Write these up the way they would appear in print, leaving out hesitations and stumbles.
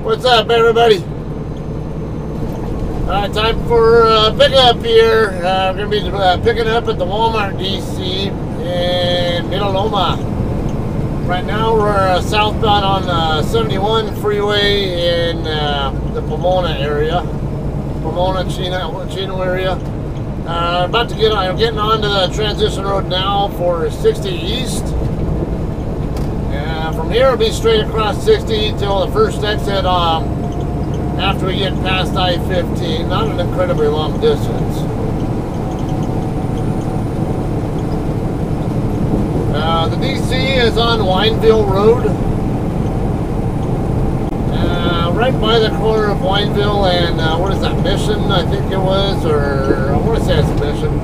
What's up, everybody? Time for pickup here. We're going to be picking up at the Walmart DC in Loma. Right now we're southbound on the 71 freeway in the Pomona area. Pomona, Chino area. About to getting onto the transition road now for 60 East. From here it'll be straight across 60 till the first exit after we get past I-15. Not an incredibly long distance. The DC is on Wineville Road. Right by the corner of Wineville and what is that, Mission, I think it was, or I want to say it's Mission.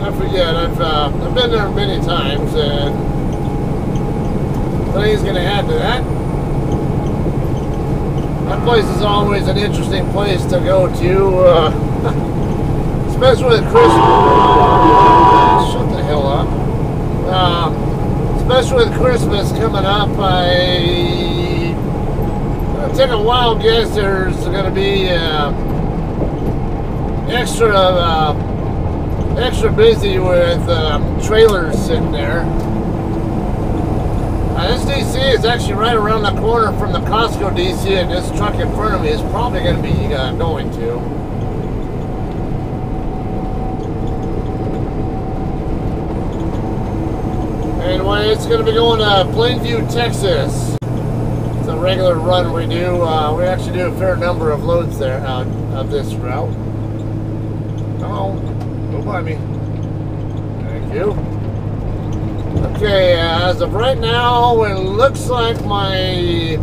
I forget. I've been there many times, and today's going to add to that. That place is always an interesting place to go to, especially with Christmas. Shut the hell up. Especially with Christmas coming up, I'll take a wild guess there's going to be extra busy with trailers sitting there. This DC is actually right around the corner from the Costco DC, and this truck in front of me is probably going to be going to. Anyway, it's going to be going to Plainview, Texas. It's a regular run we do. We actually do a fair number of loads there of this route. Oh, go by me. Thank you. Okay, as of right now, it looks like my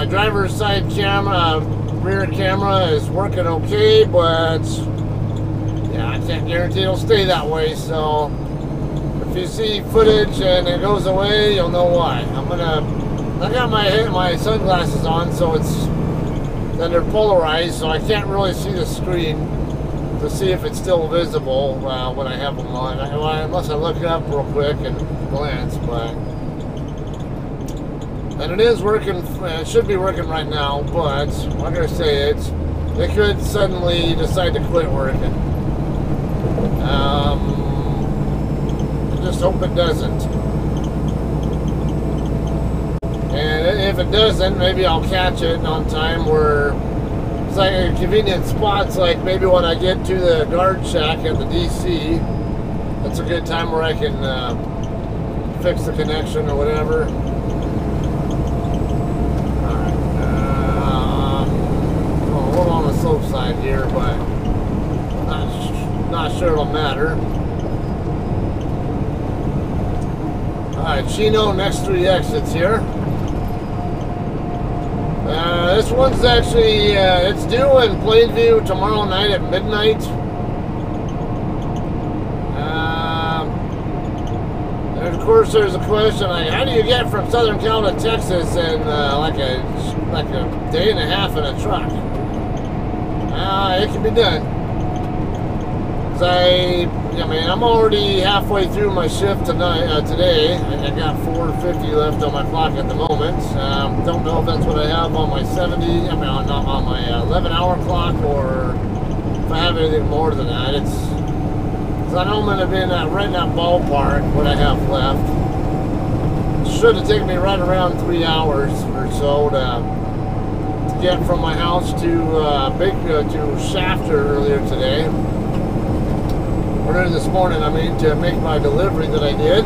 driver's side camera, rear camera is working okay, but yeah, I can't guarantee it'll stay that way. So if you see footage and it goes away, you'll know why. I got my sunglasses on, so then they're polarized, so I can't really see the screen to see if it's still visible when I have them on, unless I look up real quick and glance. And it is working. It should be working right now, but like I say, it could suddenly decide to quit working. I just hope it doesn't. And if it doesn't, maybe I'll catch it on time where it's like a convenient spots, like maybe when I get to the guard shack at the DC, that's a good time where I can fix the connection or whatever. Alright, a little on the slope side here, but not sure it'll matter. Alright, Chino, next 3 exits here. This one's actually, it's due in Plainview tomorrow night at midnight. And of course there's a question like, how do you get from Southern Cal to Texas in like a day and a half in a truck? It can be done. I'm already halfway through my shift today. I got 4:50 left on my clock at the moment. Don't know if that's what I have on my 70, not on my 11-hour clock, or if I have anything more than that. I know I'm going to be right in that ballpark, what I have left. It should have taken me right around 3 hours or so to get from my house to Shafter earlier today. Or this morning, to make my delivery that I did.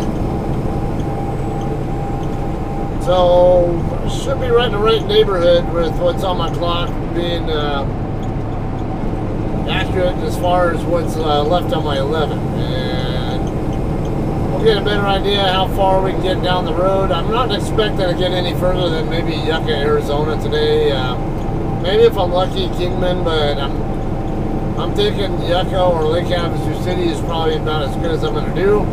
So, should be right in the right neighborhood with what's on my clock being accurate as far as what's left on my 11. And we'll get a better idea how far we can get down the road. I'm not expecting to get any further than maybe Yucca, Arizona today. Maybe if I'm lucky, Kingman, but I'm thinking Yucca or Lake Havasu City is probably about as good as I'm going to do.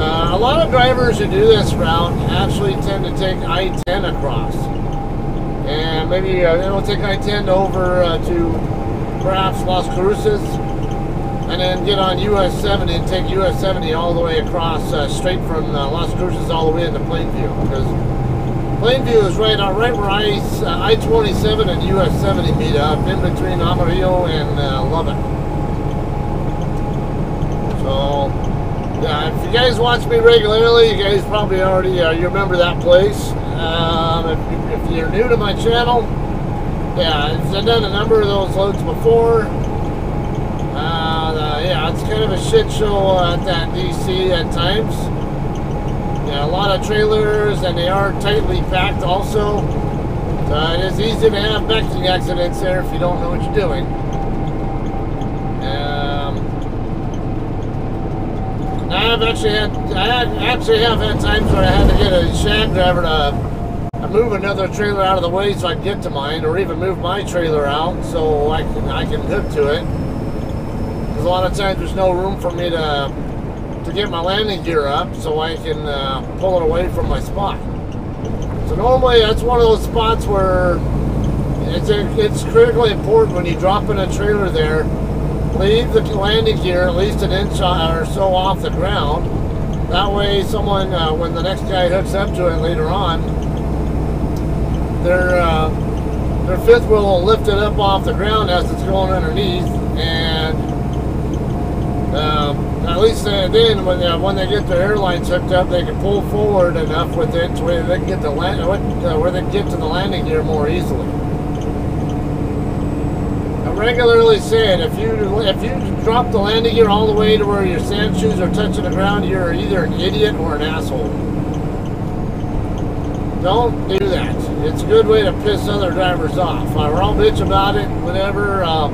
A lot of drivers who do this route actually tend to take I-10 across. And maybe they'll take I-10 over to perhaps Las Cruces, and then get on US 70 and take US 70 all the way across, straight from Las Cruces all the way into Plainview. Because Plainview is right where I-27 and US 70 meet up, in between Amarillo and Lubbock. So, yeah, if you guys watch me regularly, you guys probably already you remember that place. If you're new to my channel, yeah, I've done a number of those loads before. Yeah, it's kind of a shit show at that DC at times. Yeah, a lot of trailers, and they are tightly packed also. It is easy to have backing accidents there if you don't know what you're doing. I actually have had times where I had to get a shag driver to move another trailer out of the way so I can get to mine, or even move my trailer out so I can hook to it. Because a lot of times there's no room for me to get my landing gear up so I can pull it away from my spot. So normally that's one of those spots where it's critically important when you drop in a trailer there, leave the landing gear at least an inch or so off the ground. That way someone, when the next guy hooks up to it later on, their fifth wheel will lift it up off the ground as it's going underneath, and at least then when they get their airlines hooked up, they can pull forward enough with it to where they can get where they can get to the landing gear more easily. I regularly say it, if you drop the landing gear all the way to where your sand shoes are touching the ground, you're either an idiot or an asshole. Don't do that. It's a good way to piss other drivers off. I'll bitch about it, whatever. I'll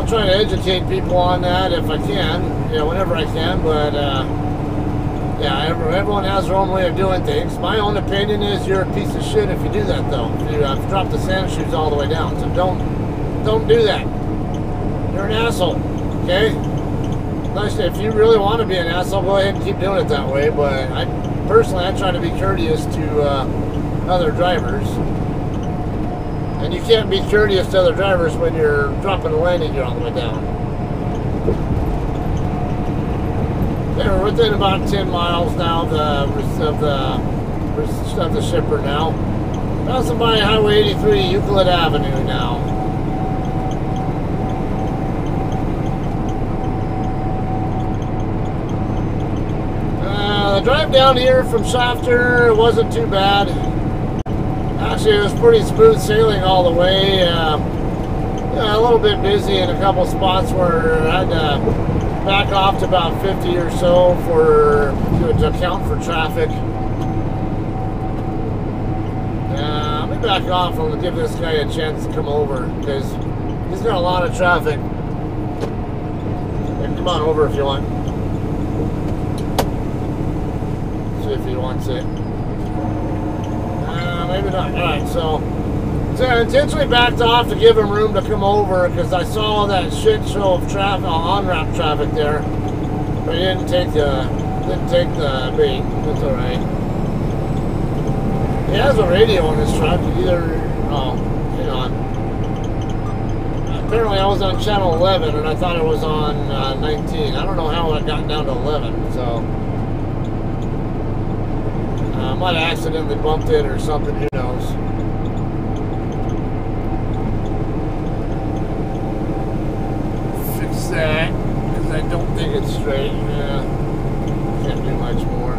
try to educate people on that if I can, whenever I can, but yeah, everyone has their own way of doing things. My own opinion is you're a piece of shit if you do that, though. If you drop the sand shoes all the way down, so don't do that. You're an asshole, okay? If you really want to be an asshole, go ahead and keep doing it that way, but personally, I try to be courteous to other drivers. And you can't be courteous to other drivers when you're dropping the landing gear all the way down. Okay, we're within about 10 miles now of the shipper now. Passing by Highway 83, Euclid Avenue now. The drive down here from Shafter wasn't too bad. Actually, it was pretty smooth sailing all the way. Yeah, a little bit busy in a couple spots where I had to back off to about 50 or so to account for traffic. Let me back off and give this guy a chance to come over because he's got a lot of traffic. Yeah, come on over if you want. See if he wants it. Maybe not. Alright, so I intentionally backed off to give him room to come over because I saw that shit show of traffic, on-ramp traffic there. But he didn't take the bait. That's alright. He has a radio in his truck. Hang on. Apparently I was on channel 11 and I thought it was on 19. I don't know how it got down to 11, so I might have accidentally bumped it or something, who knows. Fix that, because I don't think it's straight. Yeah, can't do much more.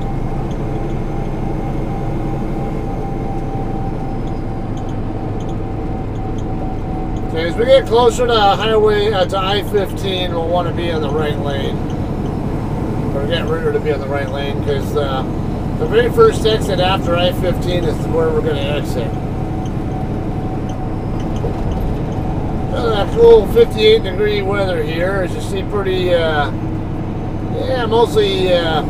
Okay, as we get closer to highway, to I-15, we'll want to be in the right lane. Or get ready to be in the right lane, because the very first exit after I-15 is where we're going to exit. Cool 58-degree weather here, as you see. Pretty, yeah, mostly, I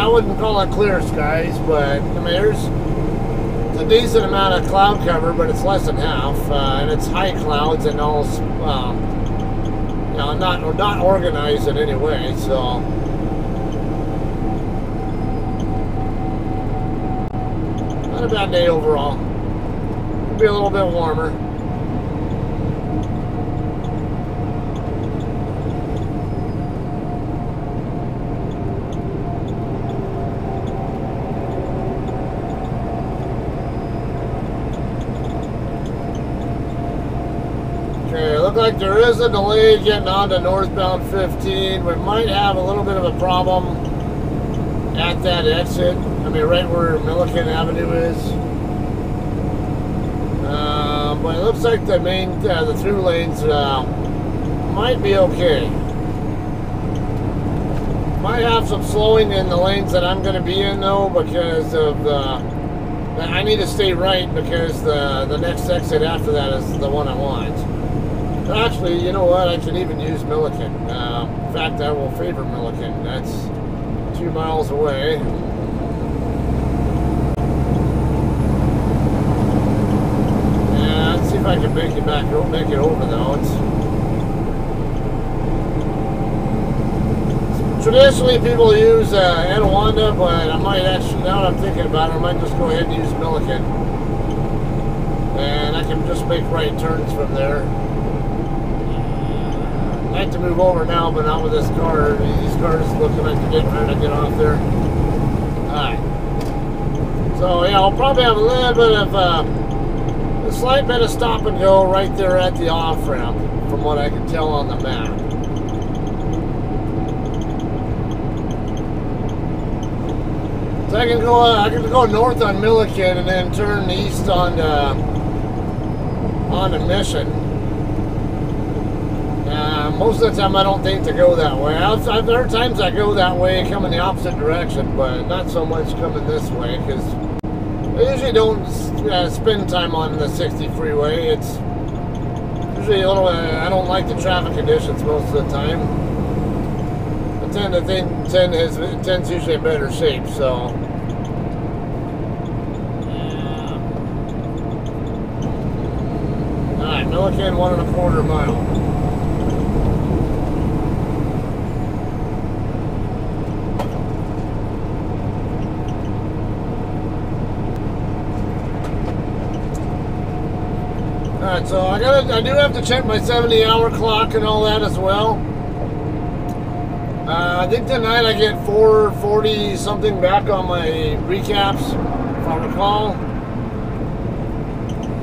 wouldn't call it clear skies, but I mean, there's a decent amount of cloud cover, but it's less than half, and it's high clouds and all, not organized in any way, so. Not a bad day overall. It'll be a little bit warmer. Look like there is a delay getting on to northbound 15. We might have a little bit of a problem at that exit. I mean, right where Milliken Avenue is. But it looks like the main, the through lanes might be okay. Might have some slowing in the lanes that I'm going to be in though, because of I need to stay right because the next exit after that is the one I want. Actually, you know what? I can even use Milliken. In fact, I will favor Milliken. That's 2 miles away. Yeah, let's see if I can make it back. Make it over though. Traditionally, people use Anawanda, but I might actually, now that I'm thinking about it, I might just go ahead and use Milliken. And I can just make right turns from there. I like to move over now, but not with this car. These cars looking like they're getting ready to get off there. Alright. So, yeah, I'll probably have a little bit of a slight bit of stop and go right there at the off ramp, from what I can tell on the map. So I can go north on Milliken and then turn east on Mission. Most of the time I don't think to go that way. There are times I go that way, coming the opposite direction, but not so much coming this way, because I usually don't spend time on the 60 freeway. It's usually a little, I don't like the traffic conditions most of the time. I tend to think 10's usually in better shape, so. Yeah. Alright, Milliken, 1.25 mile. Alright, so I do have to check my 70-hour clock and all that as well. I think tonight I get 440 something back on my recaps, if I recall.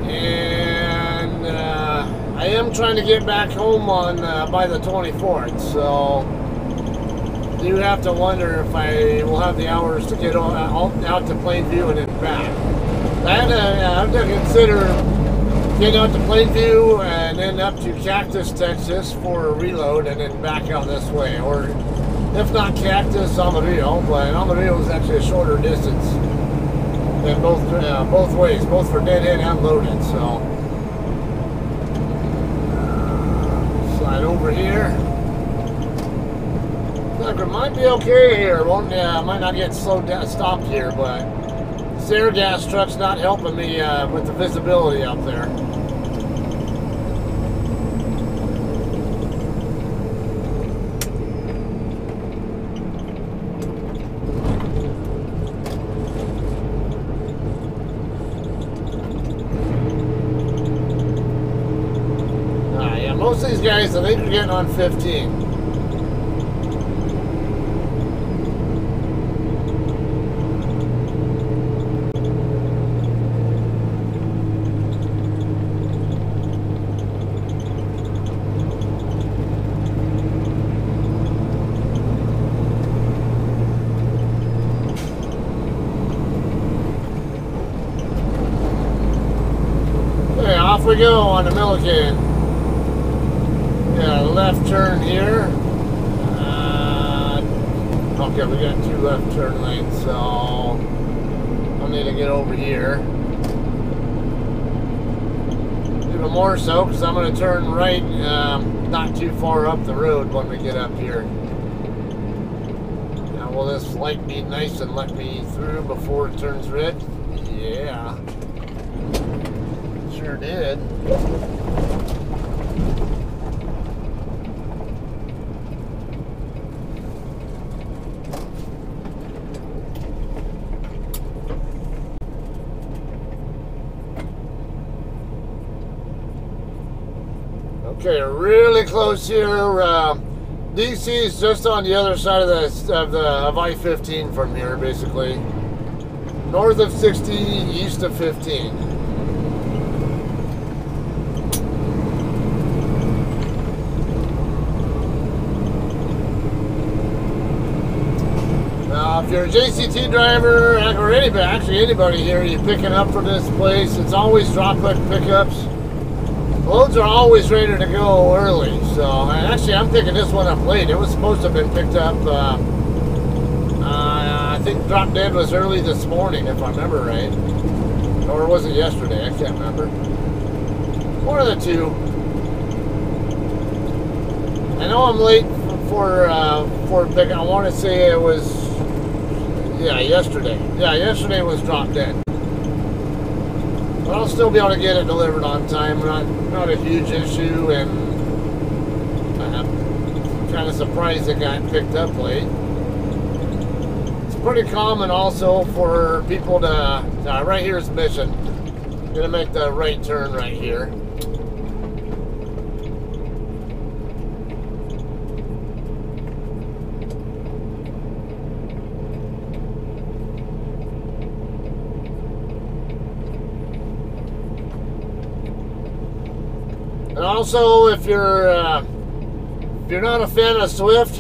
And I am trying to get back home on by the 24th, so I do have to wonder if I will have the hours to get out to Plainview and then back. I have to consider getting out to Plainview and then up to Cactus, Texas for a reload and then back out this way. Or if not Cactus, Amarillo, but Amarillo is actually a shorter distance than both ways, both for deadhead and loaded. So slide over here. Look, it might be okay here. Might not get slowed down, stopped here, but this air gas truck's not helping me with the visibility up there. Most of these guys, I think, are getting on 15. Okay, off we go on the Milliken. Left turn here. Okay, we got 2 left turn lanes, so I'll need to get over here. Even more so, because I'm going to turn right not too far up the road when we get up here. Now, will this light be nice and let me through before it turns red? Yeah. Sure did. Okay, really close here. DC is just on the other side of I-15 from here, basically. North of 60, east of 15. If you're a JCT driver or anybody, actually anybody here, you're picking up from this place, it's always drop hook pickups. Loads are always ready to go early. So, and actually, I'm picking this one up late. It was supposed to have been picked up. I think drop dead was early this morning, if I remember right, or was it yesterday? I can't remember. One of the two. I know I'm late for pickup. I want to say it was, yeah, yesterday. Yeah, yesterday was drop dead. But I'll still be able to get it delivered on time. Not a huge issue, and I'm kind of surprised it got picked up late. It's pretty common also for people to, right here's Mission. I'm gonna make the right turn right here. And also, if you're not a fan of Swift,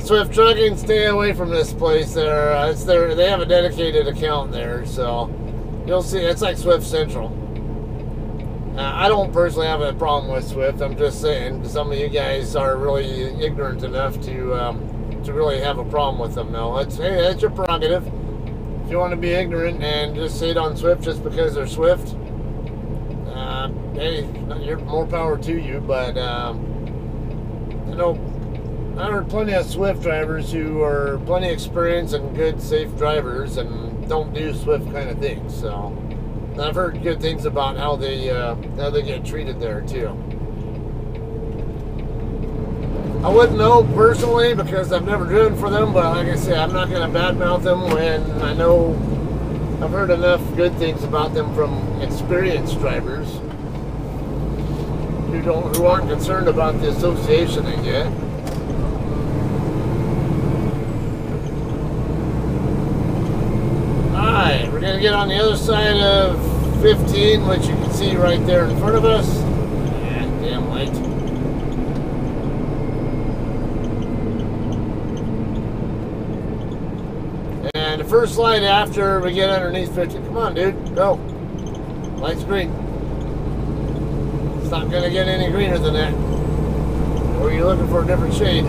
Swift Trucking, stay away from this place. They have a dedicated account there, so you'll see it's like Swift Central. I don't personally have a problem with Swift. I'm just saying some of you guys are really ignorant enough to really have a problem with them. No, hey, that's your prerogative. If you want to be ignorant and just say it on Swift just because they're Swift. Hey, you're more power to you, but you know, I heard plenty of Swift drivers who are plenty experienced and good, safe drivers and don't do Swift kind of things. So I've heard good things about how they get treated there too. I wouldn't know personally because I've never driven for them, but like I say, I'm not going to badmouth them when I know I've heard enough good things about them from experienced drivers who aren't concerned about the association they get. Alright, we're going to get on the other side of 15, which you can see right there in front of us. Damn light. And the first light after we get underneath 50. Come on, dude, go. Light's green. It's not going to get any greener than that. Or you're looking for a different shade.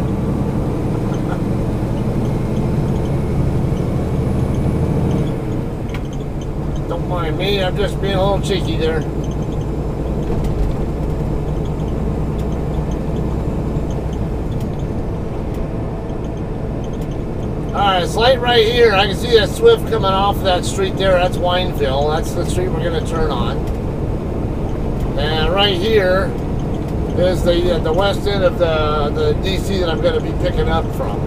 Don't mind me, I'm just being a little cheeky there. Alright, it's light right here. I can see that Swift coming off that street there. That's Wineville. That's the street we're going to turn on. And right here is the west end of the DC that I'm going to be picking up from.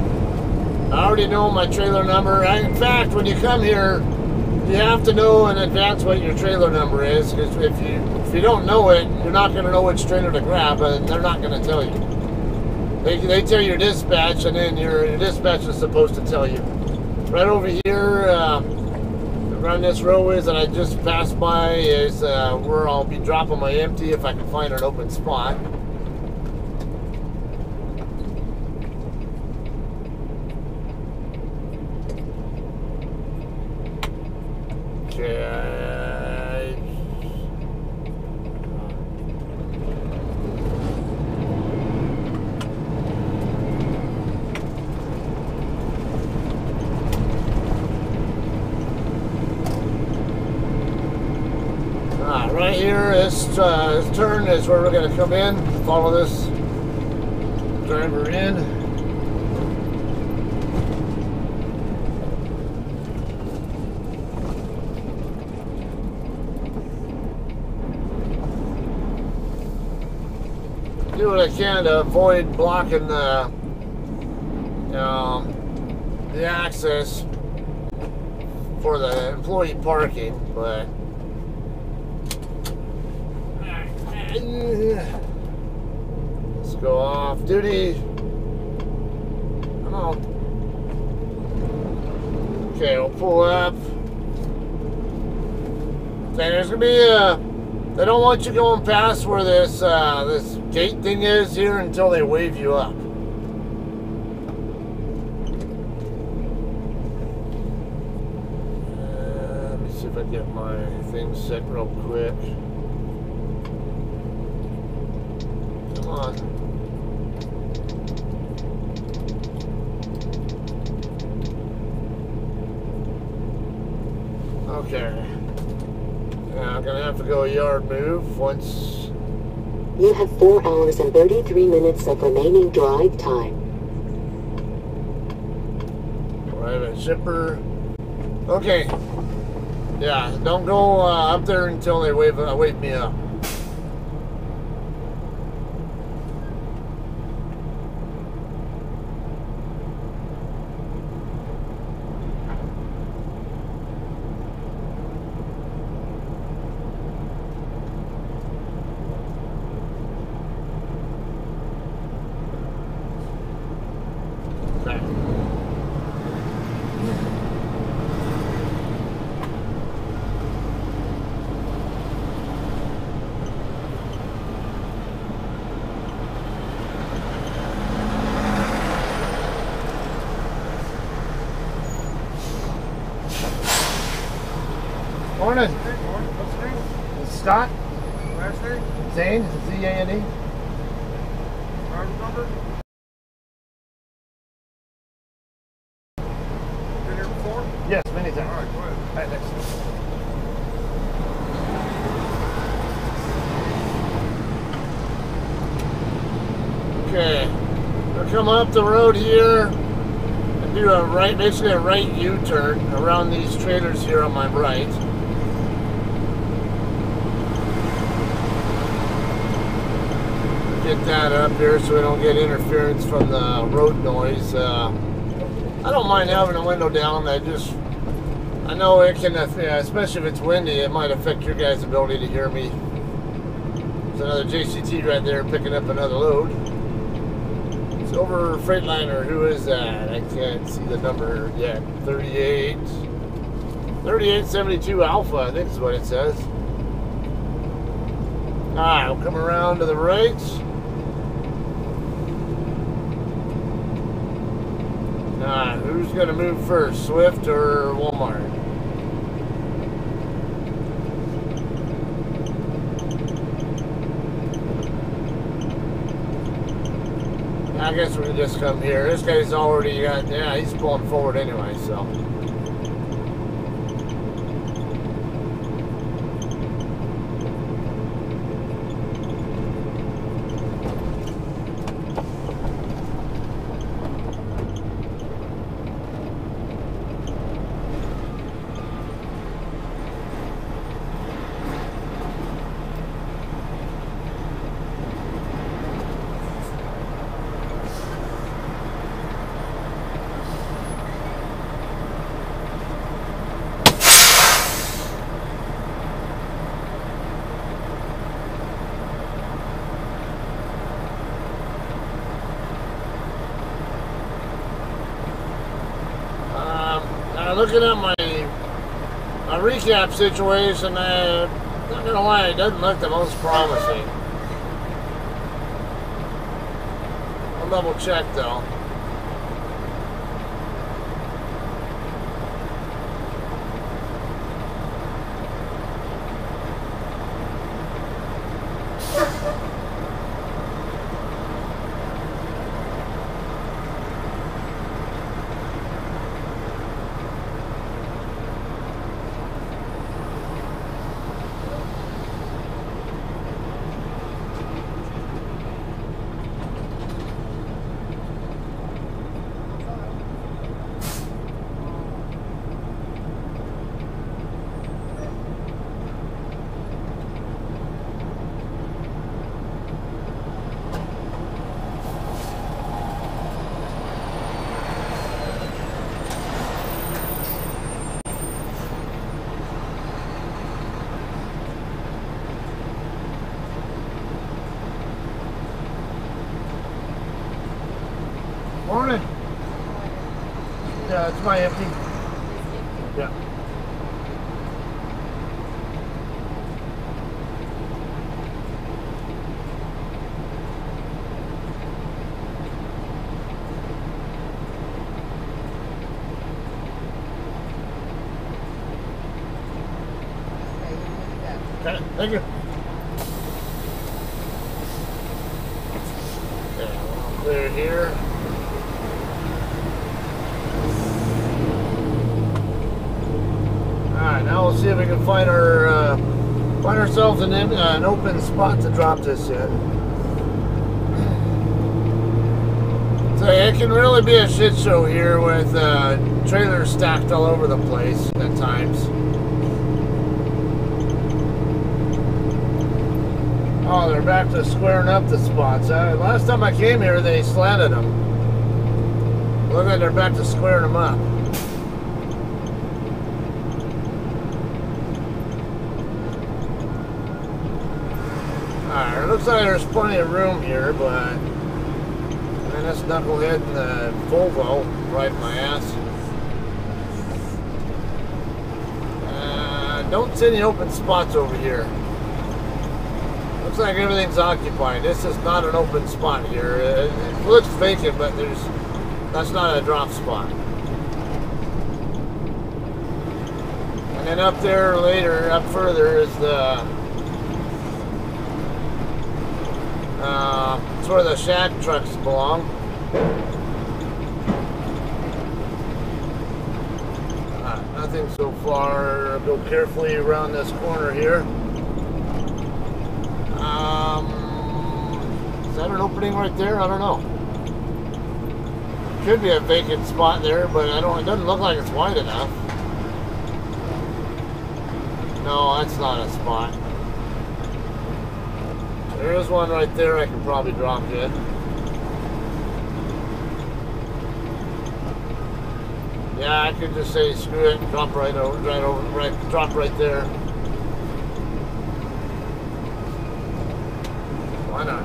I already know my trailer number. In fact, when you come here, you have to know in advance what your trailer number is, because if you don't know it, you're not going to know which trailer to grab, and they're not going to tell you. They tell your dispatch, and then your dispatch is supposed to tell you. Right over here, around this row that I just passed by is where I'll be dropping my empty if I can find an open spot. Okay. Right here, this turn is where we're going to come in. Follow this driver in. Do what I can to avoid blocking the access for the employee parking, but let's go off duty. Come on. Okay, we'll pull up. Okay, there's gonna be they don't want you going past where this this gate thing is here until they wave you up. if I get my thing set real quick. Come on. Okay. Now I'm gonna have to go a yard move once. You have 4 hours and 33 minutes of remaining drive time. Private shipper. Okay. Yeah, don't go up there until they wave me up. Morning. What's the name? It's Scott. Last name? Zane. Z-A-N-E. Driver's number? Been here before? Yes, many times. All right, go ahead. All right, next. Okay, we're coming up the road here and do a right, basically a right U-turn around these trailers here on my right. Get that up here so we don't get interference from the road noise. I don't mind having the window down. I know it can, especially if it's windy, it might affect your guys' ability to hear me. There's another JCT right there picking up another load. Silver Freightliner, who is that? I can't see the number yet. 3872 Alpha, I think is what it says. Alright, we'll come around to the right. Alright, who's going to move first, Swift or Walmart? I guess we can just come here. This guy's already got, yeah, he's pulling forward anyway, so. Looking at my recap situation, I'm not gonna lie, it doesn't look the most promising. I'll double check though. Morning. Yeah, it's my empty. Yeah. Okay, thank you. Yeah, we'll clear here. Alright, now we'll see if we can find ourselves an open spot to drop this in. So it can really be a shit show here with trailers stacked all over the place at times. Oh, they're back to squaring up the spots. Last time I came here, they slanted them. Look like they're back to squaring them up. Alright, it looks like there's plenty of room here, but man, this knucklehead in the Volvo right in my ass. Don't see any open spots over here. Looks like everything's occupied. This is not an open spot here. It looks vacant, but that's not a drop spot. And then up there later, up further is the it's where the shack trucks belong. Nothing so far. I'll go carefully around this corner here. Is that an opening right there? I don't know. Could be a vacant spot there, but it doesn't look like it's wide enough. No, that's not a spot. There is one right there I can probably drop in. Yeah, I could just say screw it and drop drop right there. Why not?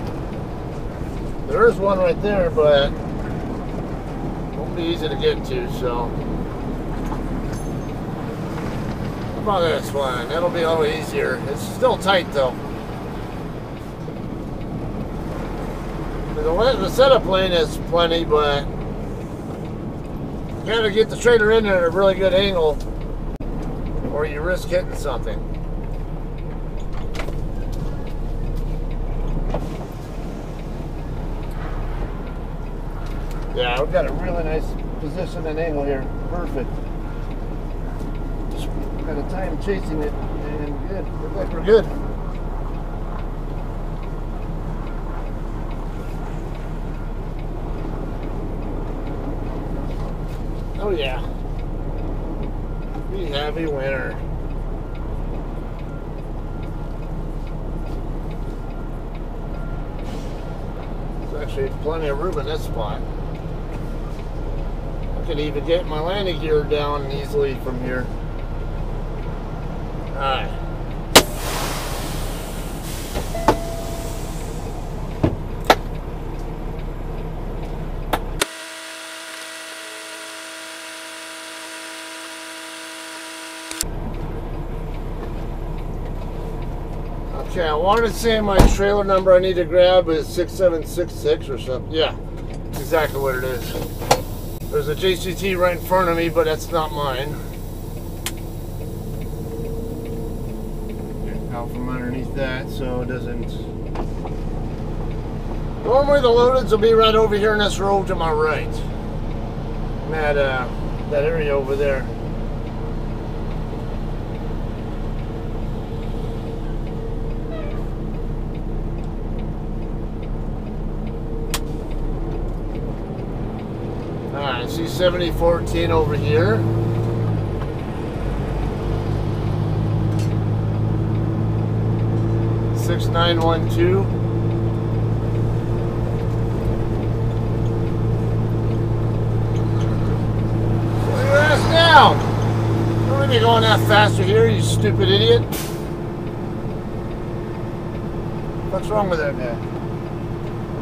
There is one right there, but it won't be easy to get to, so. How about this one? That'll be a little easier. It's still tight though. The setup lane is plenty, but you gotta get the trailer in there at a really good angle or you risk hitting something. Yeah, we've got a really nice position and angle here. Perfect. Just got a time chasing it and good. Looks like we're good. Oh yeah, pretty heavy winter. There's actually plenty of room in this spot. I could even get my landing gear down easily from here. Alright. Okay, I wanted to say my trailer number I need to grab is 6766 or something. Yeah, that's exactly what it is. There's a JCT right in front of me, but that's not mine. Out from underneath that, so it doesn't. Normally the loadeds will be right over here in this road to my right. That area over there. Alright, see 7014 over here. Six 912. Slow your ass down! Don't let me going that faster here, you stupid idiot. What's wrong with that guy?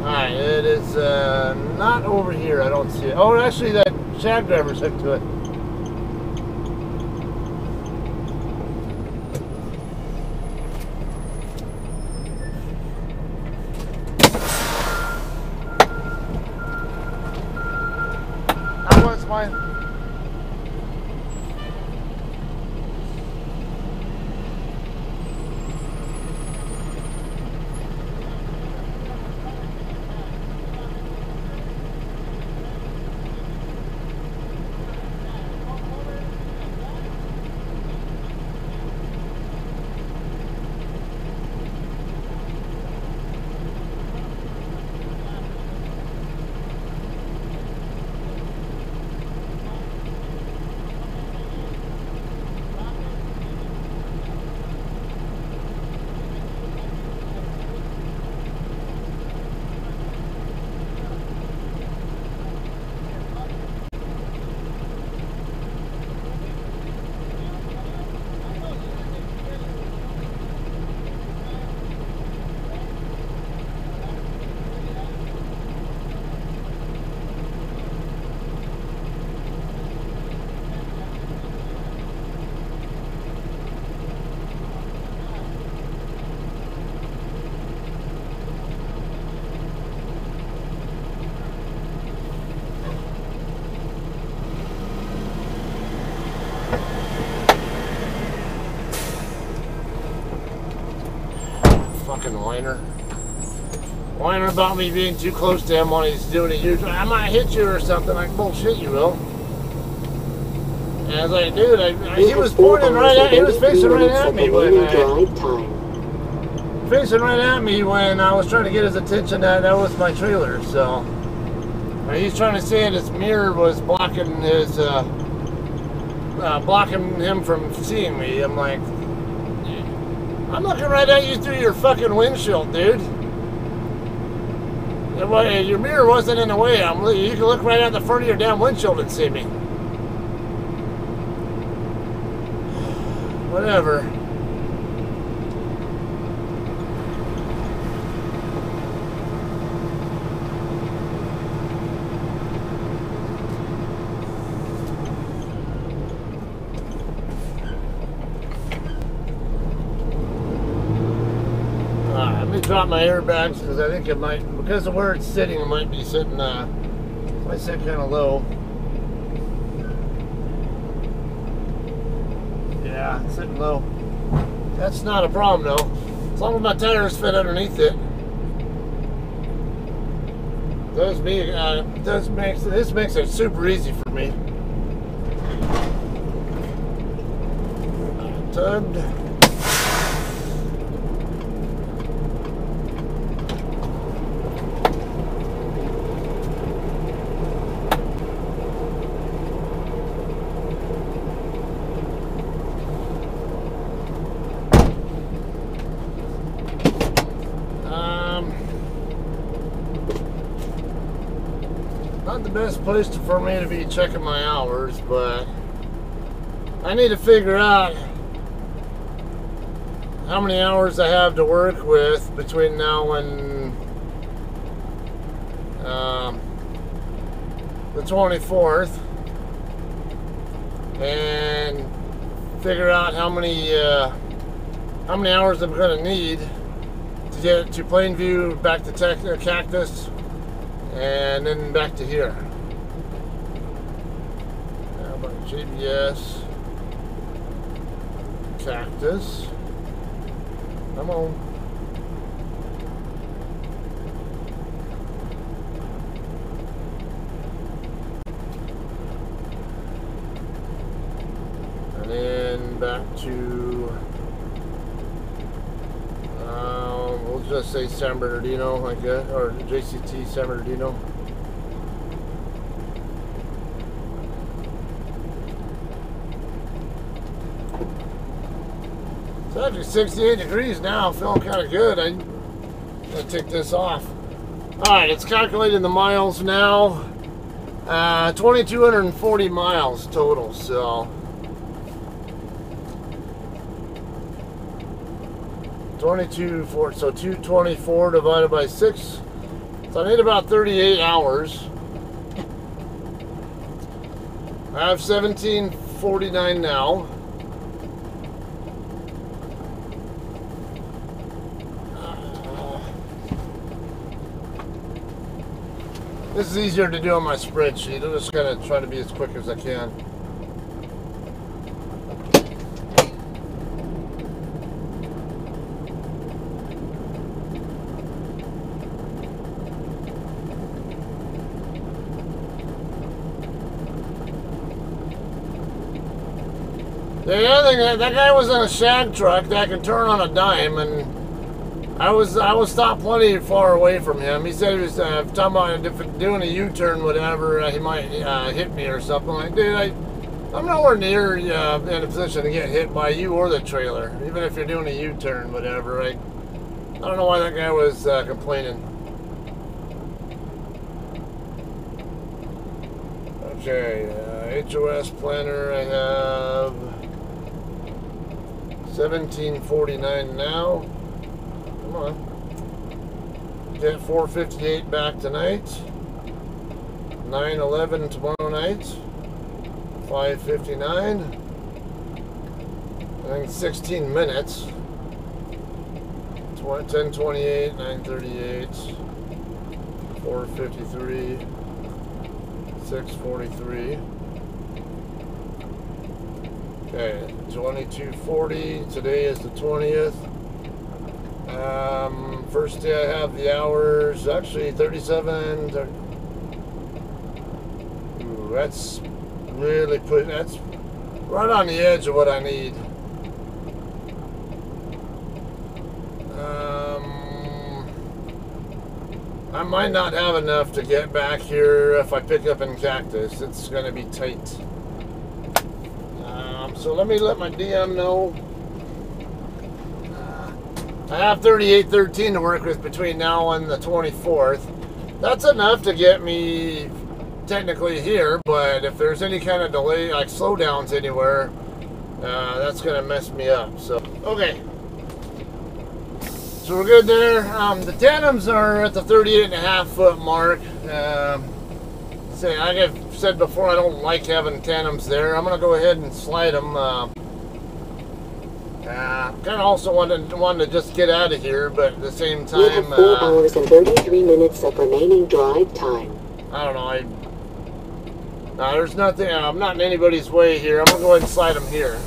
Alright, it is not over here. I don't see it. Oh, actually, that shag driver's hooked to it. That one's mine. Fucking whiner. Whiner about me being too close to him when he's doing a huge. I might hit you or something. Like, bullshit, you will. And I was like, dude, he was pointing right at. He was facing right at me when I was trying to get his attention. That was my trailer. So he's trying to say that his mirror was blocking his, blocking him from seeing me. I'm like, I'm looking right at you through your fucking windshield, dude. Your mirror wasn't in the way. You can look right out the front of your damn windshield and see me. Whatever. Let me drop my airbags because I think it might, because of where it's sitting, it might be sitting, might sit kind of low. Yeah, it's sitting low. That's not a problem though. As long as my tires fit underneath it. This makes it super easy for me. Tugged. Not the best place for me to be checking my hours, but I need to figure out how many hours I have to work with between now and the 24th, and figure out how many hours I'm going to need to get to Plainview, back to Cactus, and then back to here. How about JBS, Cactus? Come on. And then back to, we'll just say San Bernardino, I guess, or JCT San Bernardino. It's actually 68 degrees now, feeling kind of good. I'm gonna take this off. Alright, it's calculating the miles now. 2,240 miles total, so 224 divided by 6. So I need about 38 hours. I have 1749 now. This is easier to do on my spreadsheet. I'm just gonna try to be as quick as I can. The other thing, that guy was in a shag truck that can turn on a dime, and I was stopped plenty far away from him. He said he was talking about doing a U-turn, whatever. He might hit me or something. Like, dude, I'm nowhere near in a position to get hit by you or the trailer, even if you're doing a U-turn, whatever. I don't know why that guy was complaining. Okay, HOS planner, I have 1749 now. Come on. Get 458 back tonight. 911 tomorrow night. 559. I think 16 minutes. 1028, 938, 453, 643. Okay, 2240. Today is the 20th. First day I have the hours, actually 37. Ooh, that's really that's right on the edge of what I need. I might not have enough to get back here if I pick up in Cactus. It's going to be tight. So let me let my DM know. I have 3813 to work with between now and the 24th. That's enough to get me technically here, but if there's any kind of delay, like slowdowns anywhere, that's going to mess me up. So, okay. So we're good there. The tandems are at the 38.5 foot mark. Like I've said before, I don't like having tandems there. I'm going to go ahead and slide them. Kind of also wanted to just get out of here, but at the same time... You have 4 hours and 33 minutes of remaining drive time. I don't know. No, there's nothing... I'm not in anybody's way here. I'm going to go ahead and slide them here.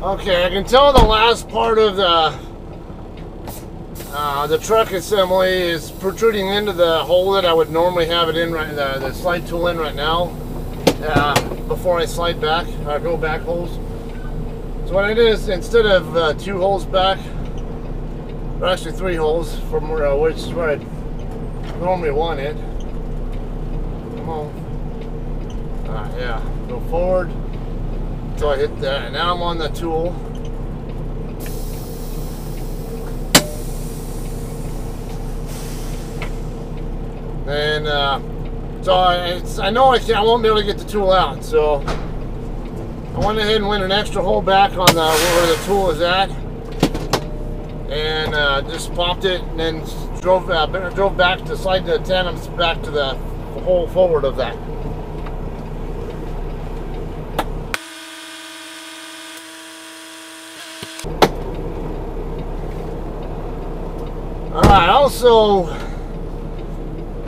Okay, I can tell the last part of the truck assembly is protruding into the hole that I would normally have it in, right, the slide tool in right now, before I slide back, go back holes. So what I did is, instead of 2 holes back, or actually 3 holes from which is where I normally want it. Come on. Yeah, go forward until I hit that, and now I'm on the tool. And so I know I won't be able to get the tool out, so I went ahead and went an extra hole back on where the tool is at, and just popped it, and then drove back to slide the tandems back to the hole forward of that. All right. Also,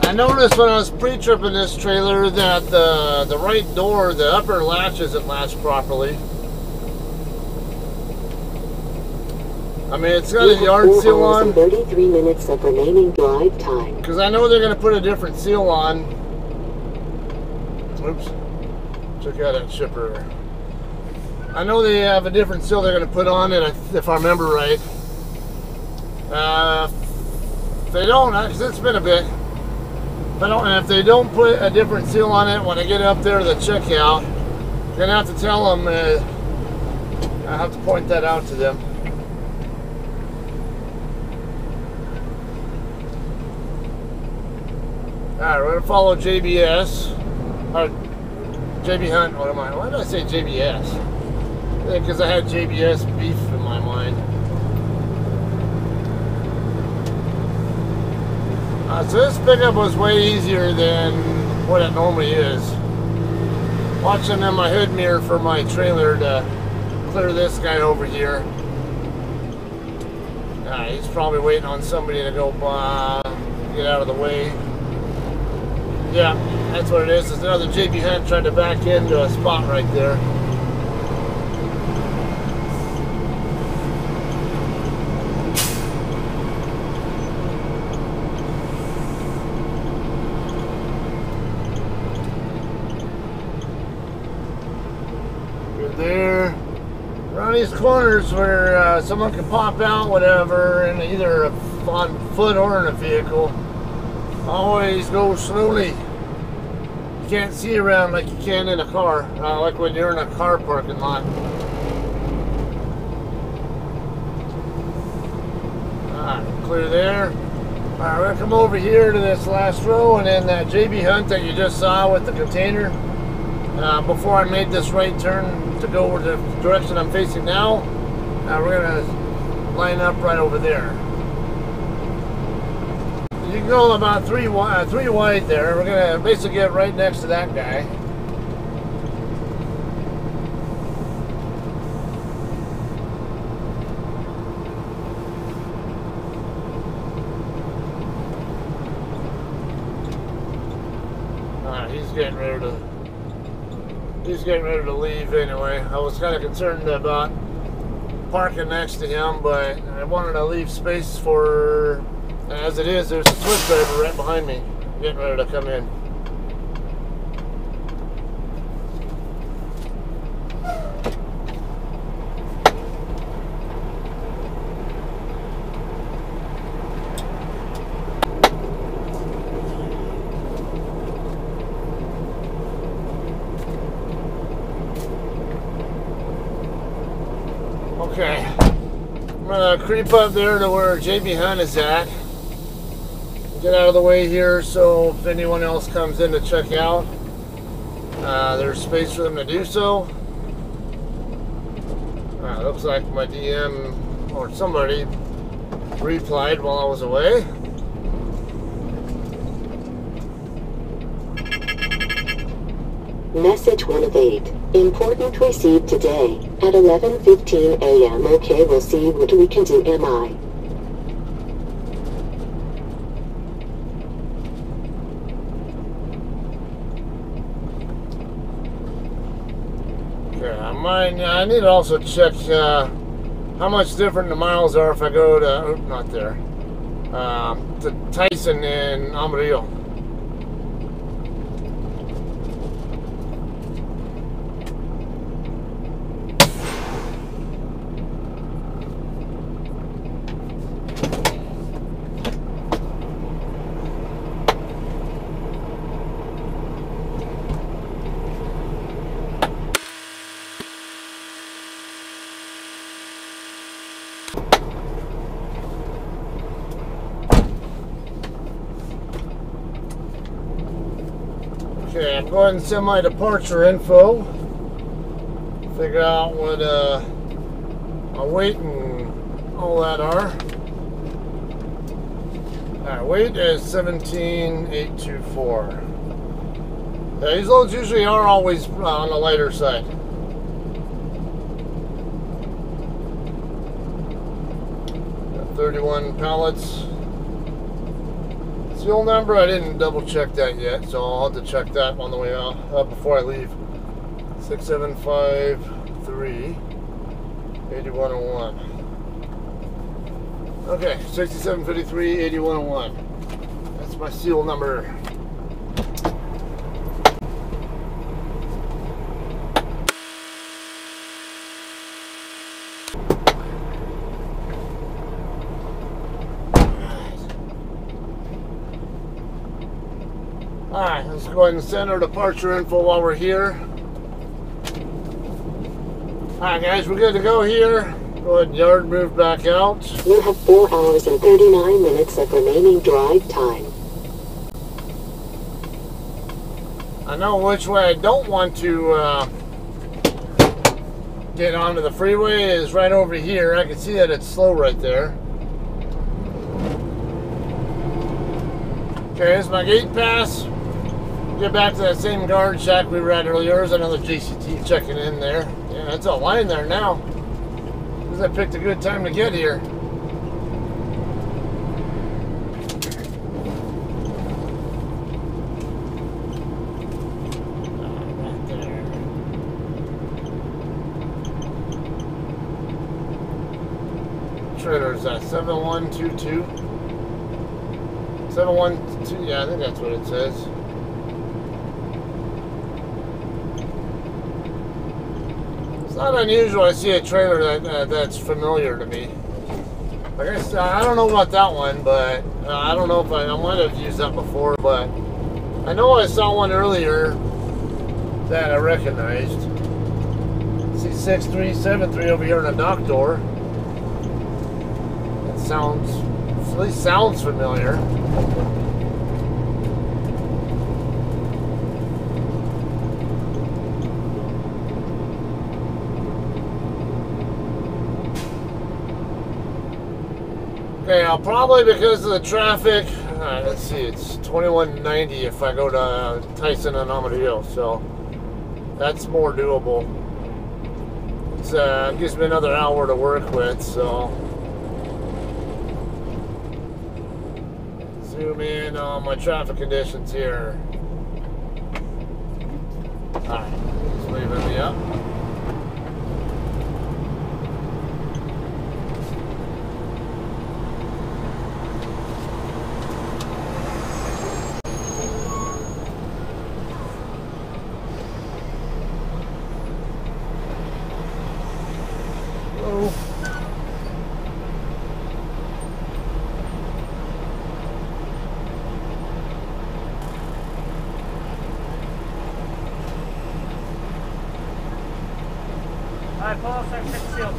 I noticed when I was pre-tripping this trailer that the right door, the upper latch isn't latched properly. I mean, it's got a yard seal on. 33 minutes of remaining drive time. Because I know they're going to put a different seal on. Oops. Check out that shipper. I know they have a different seal they're going to put on it, if I remember right. If they don't, because it's been a bit. If they don't put a different seal on it when I get up there to the checkout, I'm going to have to tell them, I have to point that out to them. Alright, we're going to follow JBS, or JB Hunt, what am I, why did I say JBS? I think because I had JBS beef in my mind. So this pickup was way easier than what it normally is. Watching in my hood mirror for my trailer to clear this guy over here. He's probably waiting on somebody to go get out of the way. Yeah, that's what it is. It's another JB Hunt trying to back into a spot right there. There, around these corners where someone can pop out, whatever, in either on foot or in a vehicle, always go slowly. You can't see around like you can in a car, like when you're in a car parking lot. Alright, clear there. Alright, we're gonna come over here to this last row, and then that JB Hunt that you just saw with the container. Before I made this right turn to go the direction I'm facing now, we're going to line up right over there. You can go about three wide there. We're going to basically get right next to that guy. he's getting ready to leave anyway. I was kind of concerned about parking next to him, but I wanted to leave space for, as it is, there's a Swift driver right behind me getting ready to come in. Okay, I'm gonna creep up there to where JB Hunt is at. Get out of the way here so if anyone else comes in to check out, there's space for them to do so. Looks like my DM or somebody replied while I was away. Message 1 of 8. Important received today at 11:15 a.m. Okay, we'll see what we can do. Am I? Okay, I need to also check how much different the miles are if I go to, not there, to Tyson and Amarillo. Okay, I'm going to send my departure info. Figure out what my weight and all that are. Alright, weight is 17,824. Yeah, these loads usually are always on the lighter side. Got 31 pallets. Seal number, I didn't double check that yet, so I'll have to check that on the way out before I leave. 6753 8101. Okay, 6753 8101. That's my seal number. Alright, let's go ahead and send our departure info while we're here. Alright guys, we're good to go here. Go ahead and yard move back out. You have 4 hours and 39 minutes of remaining drive time. I know which way I don't want to get onto the freeway is right over here. I can see that it's slow right there. Okay, here's my gate pass. Get back to that same guard shack we were at earlier. There's another JCT checking in there. Yeah, that's a line there now. Because I picked a good time to get here. Right there. Trailer is that 7122? 712, yeah, I think that's what it says. It's not unusual I see a trailer that's familiar to me. Like I said, I don't know about that one, but I don't know if I might have used that before, but I know I saw one earlier that I recognized. See 6373 over here in the dock door. That sounds, at least sounds familiar. Okay, I'll probably, because of the traffic, let's see, it's 2190 if I go to Tyson and Amarillo, so that's more doable. It gives me another hour to work with, so zoom in on my traffic conditions here. Alright, just leaving me up. Alright, pull off that fixed seal.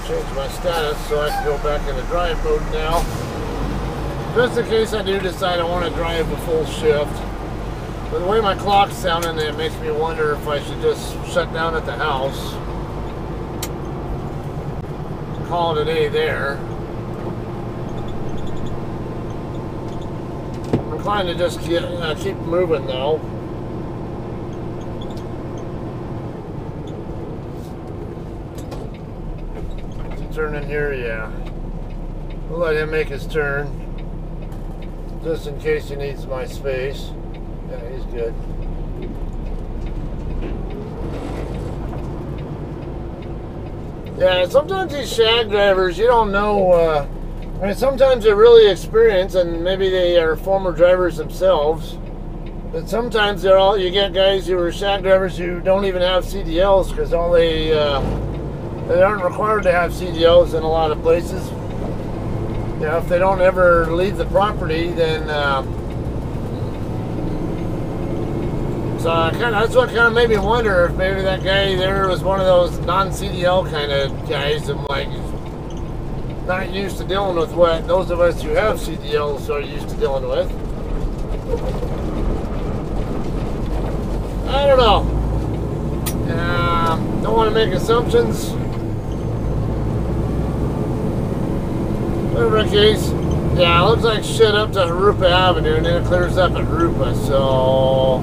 Change my status so I can go back into drive mode now. Just in case I do decide I want to drive a full shift. But the way my clock's sounding, it makes me wonder if I should just shut down at the house. Call it a day there. I'm inclined to just keep moving though. Turn in here, yeah. We'll let him make his turn. Just in case he needs my space. Yeah, he's good. Yeah, sometimes these shag drivers, you don't know. I mean, sometimes they're really experienced and maybe they are former drivers themselves. But sometimes they're all, you get guys who are shag drivers who don't even have CDLs because all they aren't required to have CDLs in a lot of places. You know, if they don't ever leave the property, then so that's what kind of made me wonder if maybe that guy there was one of those non-CDL kind of guys and like not used to dealing with what those of us who have CDLs are used to dealing with. I don't know. Don't want to make assumptions. Whatever the case, yeah, it looks like shit up to Jurupa Avenue, and then it clears up at Jurupa, so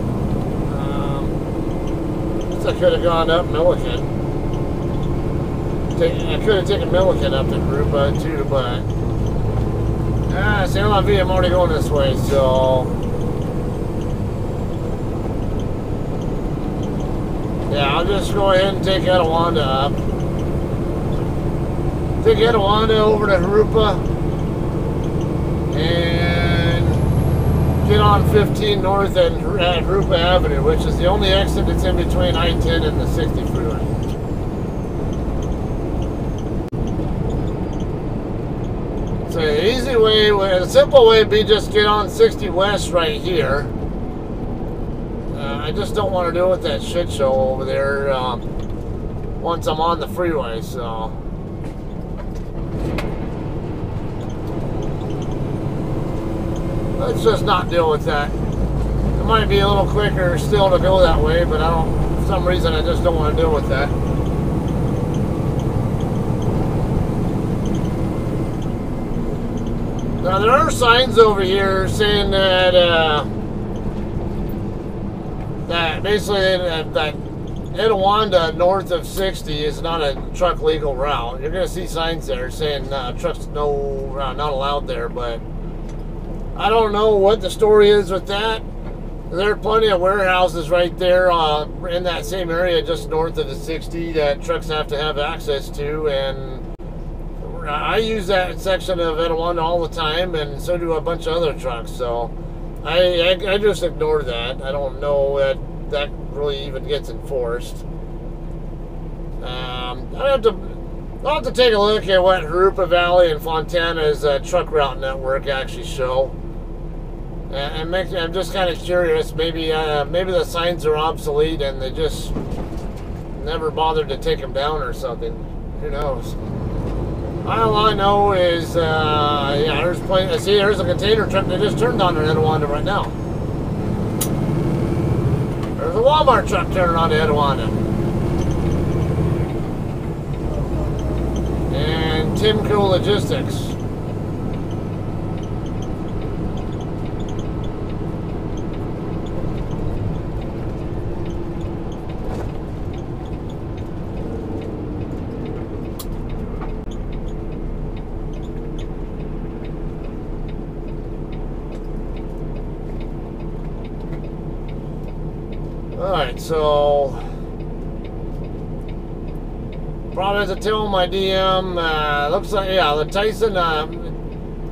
I guess I could have gone up Milliken. I could have taken Milliken up to Jurupa too, but San Luis, I'm already going this way, so yeah, I'll just go ahead and take Etiwanda up. Take Etiwanda over to Jurupa and get on 15 north at Jurupa Avenue, which is the only exit that's in between I-10 and the 60 freeway. So the easy way, the simple way would be just get on 60 west right here. I just don't want to deal with that shit show over there once I'm on the freeway, so. Let's just not deal with that. It might be a little quicker still to go that way, but for some reason I just don't want to deal with that. Now there are signs over here saying that that basically that Etiwanda north of 60 is not a truck legal route. You're going to see signs there saying trucks not allowed there, but I don't know what the story is with that. There are plenty of warehouses right there in that same area just north of the 60 that trucks have to have access to, and I use that section of Etiwanda all the time, and so do a bunch of other trucks, so I just ignore that. I don't know that really even gets enforced. I'll have to take a look at what Jurupa Valley and Fontana's truck route network actually show. And I'm just kind of curious. Maybe the signs are obsolete and they just never bothered to take them down or something. Who knows? All I know is, yeah, there's a container truck that just turned on to Etiwanda right now. There's a Walmart truck turning on to Etiwanda. And Timco Logistics. so probably to tell my DM. Looks like, yeah, the Tyson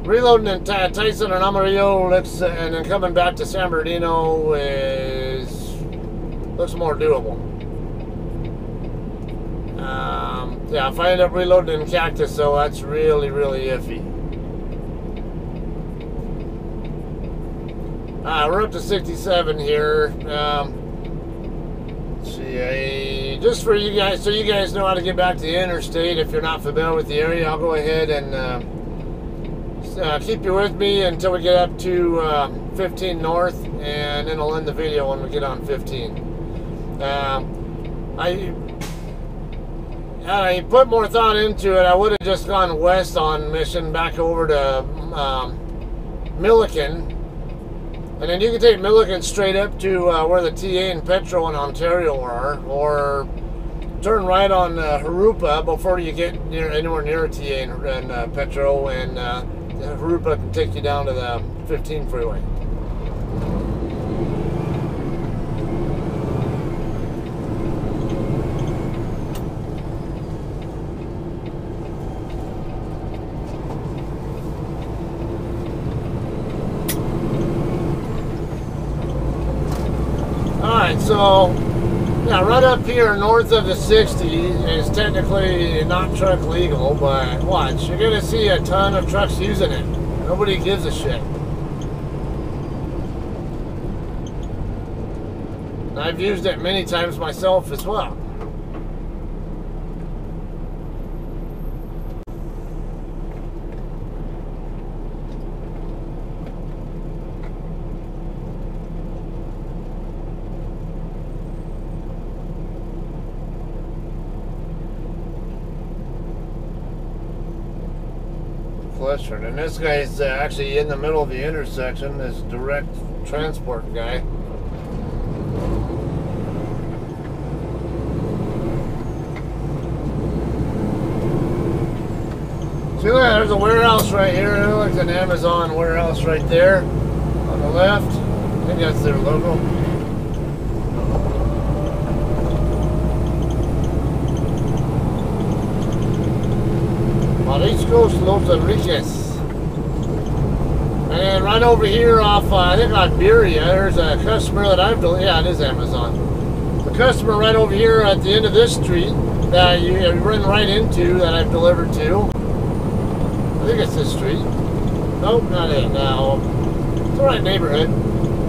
reloading in Tyson and Amarillo looks, and then coming back to San Bernardino looks more doable. Yeah, if I end up reloading in Cactus, so that's really, really iffy. We're up to 67 here. See, just for you guys, so you guys know how to get back to the interstate. If you're not familiar with the area, I'll go ahead and keep you with me until we get up to 15 north, and then I'll end the video when we get on 15. I put more thought into it. I would have just gone west on mission back over to Milliken, and then you can take Milliken straight up to where the TA and Petro in Ontario are, or turn right on Jurupa before you get anywhere near TA and Petro, and Jurupa can take you down to the 15 freeway. Alright, so yeah, right up here north of the 60 is technically not truck legal, but watch, you're going to see a ton of trucks using it. Nobody gives a shit. And I've used it many times myself as well. And this guy's actually in the middle of the intersection, this direct transport guy. See, look, there's a warehouse right here. It looks like an Amazon warehouse right there on the left. I think that's their logo. Mariscos Los Enriquez. And right over here off, I think Iberia, there's a customer that I've delivered. Yeah, it is Amazon. The customer right over here at the end of this street that you run right into that I've delivered to. I think it's this street. Nope, not it. No, it's the right neighborhood.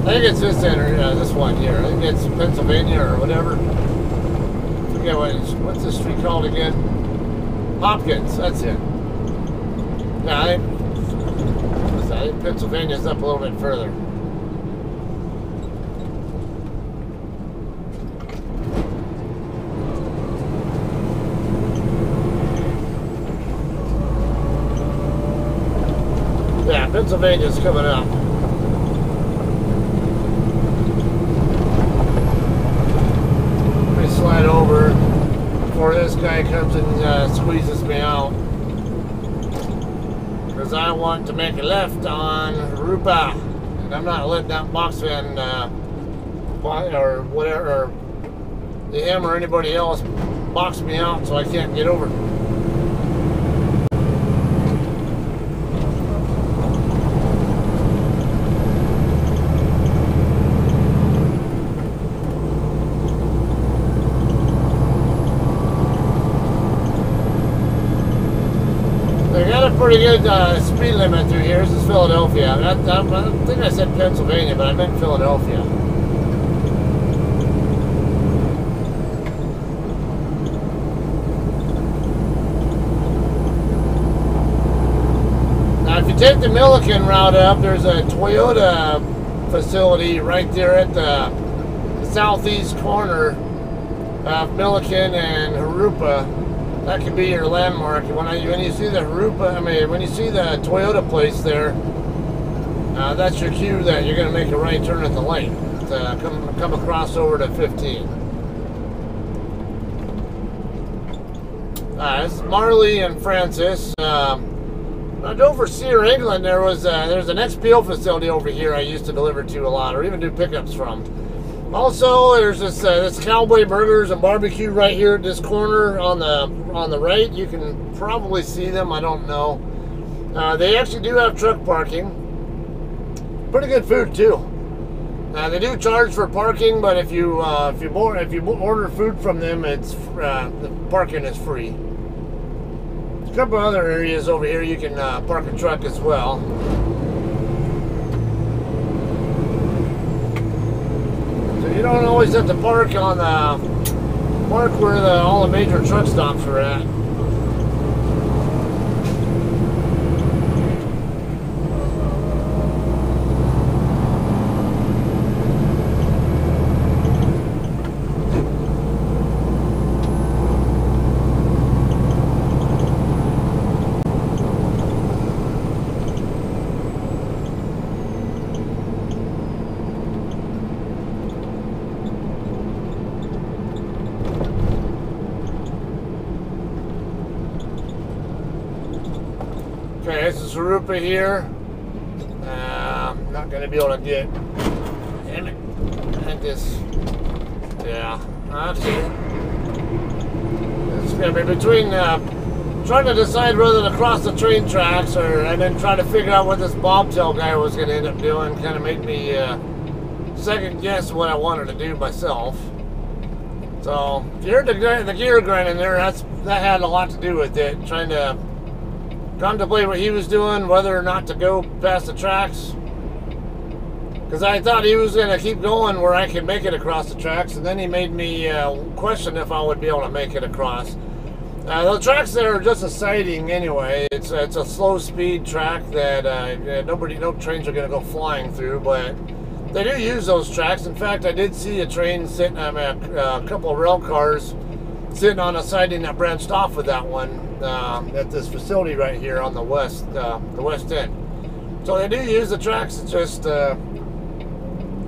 I think it's this this one here. I think it's Pennsylvania or whatever. I forget what's this street called again? Hopkins, that's it. Yeah, I think Pennsylvania's up a little bit further. Yeah, Pennsylvania's coming up. Let me slide over before this guy comes and squeezes me out. Because I want to make a left on Jurupa, and I'm not letting that box van or whatever, or him or anybody else box me out so I can't get over. Pretty good speed limit through here. This is Philadelphia. I think I said Pennsylvania, but I meant Philadelphia. Now, if you take the Milliken route up, there's a Toyota facility right there at the southeast corner of Milliken and Jurupa. That could be your landmark. When you see the Jurupa, when you see the Toyota place there, that's your cue that you're going to make a right turn at the light to come across over to 15. This is Marley and Francis. Over Sear, England, there's an XPO facility over here I used to deliver to a lot, or even do pickups from. Also, there's this Cowboy Burgers and Barbecue right here at this corner on the right. You can probably see them. I don't know. They actually do have truck parking. Pretty good food too. They do charge for parking, but if you order food from them, it's the parking is free. There's a couple other areas over here you can park a truck as well. You don't always have to park on park where all the major truck stops are at. Okay, this is Jurupa here. I'm not going to be able to get. Damn it. I this. Yeah. Okay. It's going to be between trying to decide whether to cross the train tracks and then try to figure out what this bobtail guy was going to end up doing. Kind of made me second guess what I wanted to do myself. So, if you heard the gear grinding there, that had a lot to do with it. Trying to contemplate what he was doing, whether or not to go past the tracks, because I thought he was going to keep going where I could make it across the tracks, and then he made me question if I would be able to make it across. The tracks there are just a siding anyway. It's a slow speed track that no trains are going to go flying through, but they do use those tracks. In fact, I did see a train sitting, a couple of rail cars sitting on a siding that branched off of that one. At this facility right here on the west end. So they do use the tracks. It's just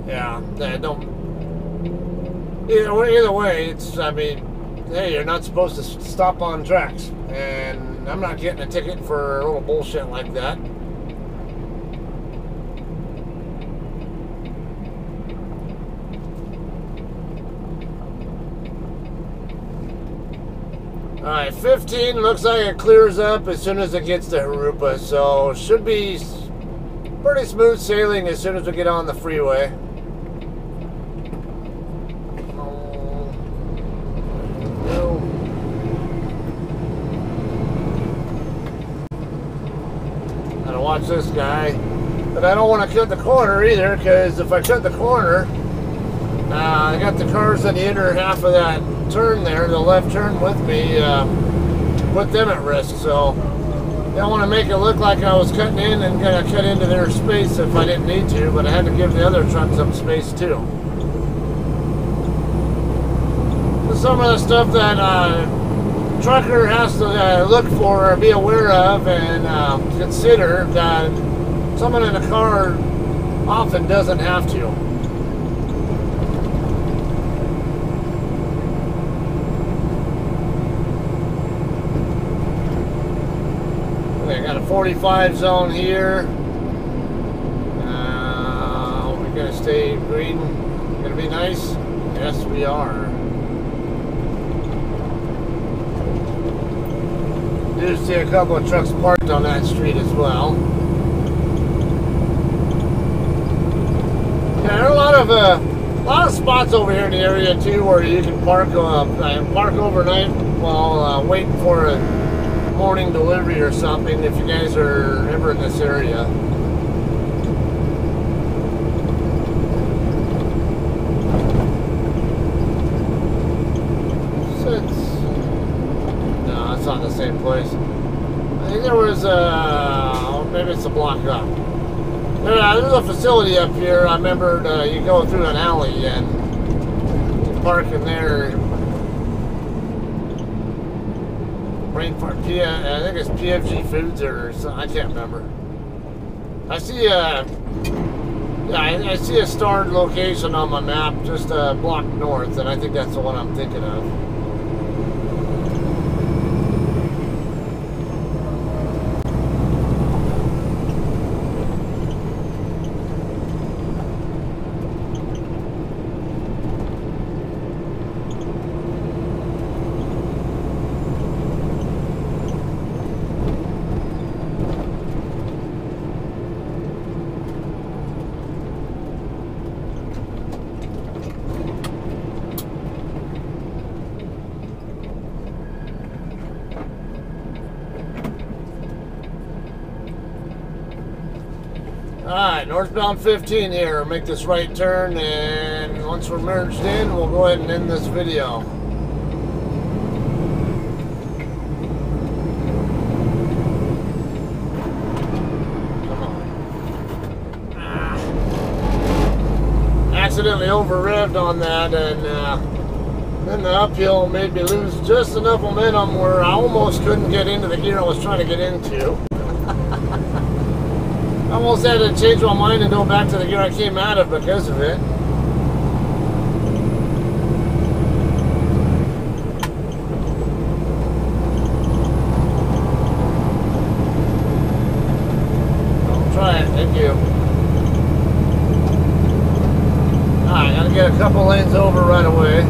yeah, they don't. Either way, it's, I mean, hey, you're not supposed to stop on tracks, and I'm not getting a ticket for a little bullshit like that. Alright, 15 looks like it clears up as soon as it gets to Jurupa, so should be pretty smooth sailing as soon as we get on the freeway. Gotta watch this guy, but I don't want to cut the corner either, because if I cut the corner, I got the cars in the inner half of that turn there, the left turn with me, put them at risk. So I don't want to make it look like I was cutting in and gonna cut into their space if I didn't need to, but I had to give the other trucks some space too. Some of the stuff that trucker has to look for or be aware of and consider that someone in a car often doesn't have to. Okay, got a 45 zone here. We're gonna stay green. Gonna be nice. Yes, we are. Do see a couple of trucks parked on that street as well. Yeah, there are a lot of spots over here in the area too where you can park overnight while waiting for a morning delivery or something if you guys are ever in this area. No, it's not the same place. I think there was maybe it's a block up. There's a facility up here. I remember you go through an alley and you park in there. Rainforest, I think it's PFG Foods or something. I can't remember. I see I see a starred location on my map just a block north, and I think that's the one I'm thinking of. Alright, northbound 15 here. Make this right turn, and once we're merged in, we'll go ahead and end this video. Come on. Accidentally over-revved on that, and then the uphill made me lose just enough momentum where I almost couldn't get into the gear I was trying to get into. I almost had to change my mind and go back to the gear I came out of because of it. I'll try it, thank you. Alright, gotta get a couple lanes over right away.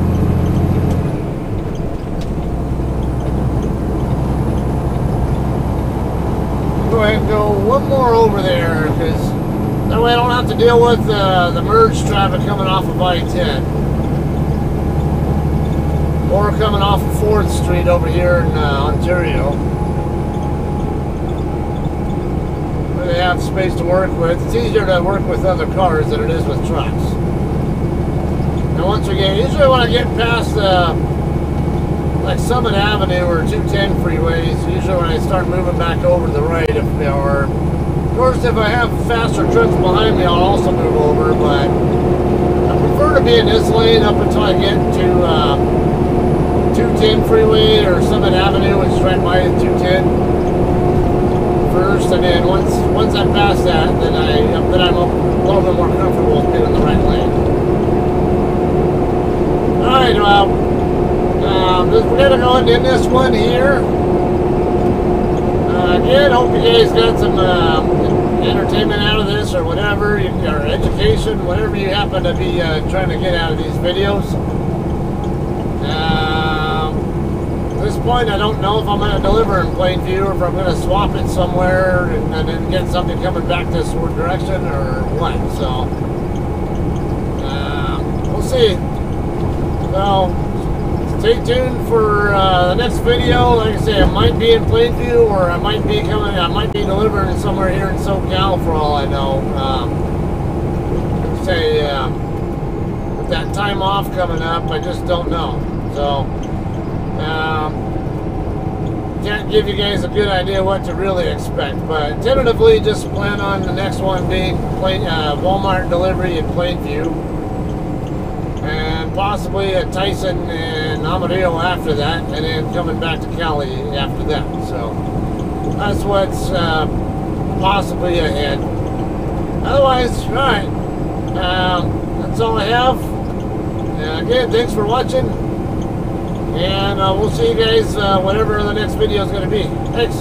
Go ahead and go one more over there, because that way I don't have to deal with the merge traffic coming off of I-10 or coming off of 4th Street over here in Ontario, where they have space to work with. It's easier to work with other cars than it is with trucks. And once again, usually when I get past like Summit Avenue or 210 freeways, usually when I start moving back over to the right, or of course if I have faster trucks behind me, I'll also move over, but I prefer to be in this lane up until I get to 210 freeway or Summit Avenue, which is right by 210 first, and then once I pass that, then I'm a little bit more comfortable with being in the right lane. Alright, we're going to go ahead and end this one here. Again, hope you guys got some entertainment out of this, or whatever, or education, whatever you happen to be trying to get out of these videos. At this point, I don't know if I'm going to deliver in Plainview, or if I'm going to swap it somewhere and then get something coming back this direction, or what. So, we'll see. So, stay tuned for the next video. Like I say, I might be in Plainview, or I might be delivering somewhere here in SoCal for all I know. With that time off coming up, I just don't know. So, can't give you guys a good idea what to really expect. But tentatively, just plan on the next one being Walmart delivery in Plainview, and possibly at Tyson and Amarillo after that, and then coming back to Cali after that. So that's what's possibly ahead. Otherwise, alright, that's all I have. Again, thanks for watching, and we'll see you guys whatever the next video is going to be. Thanks.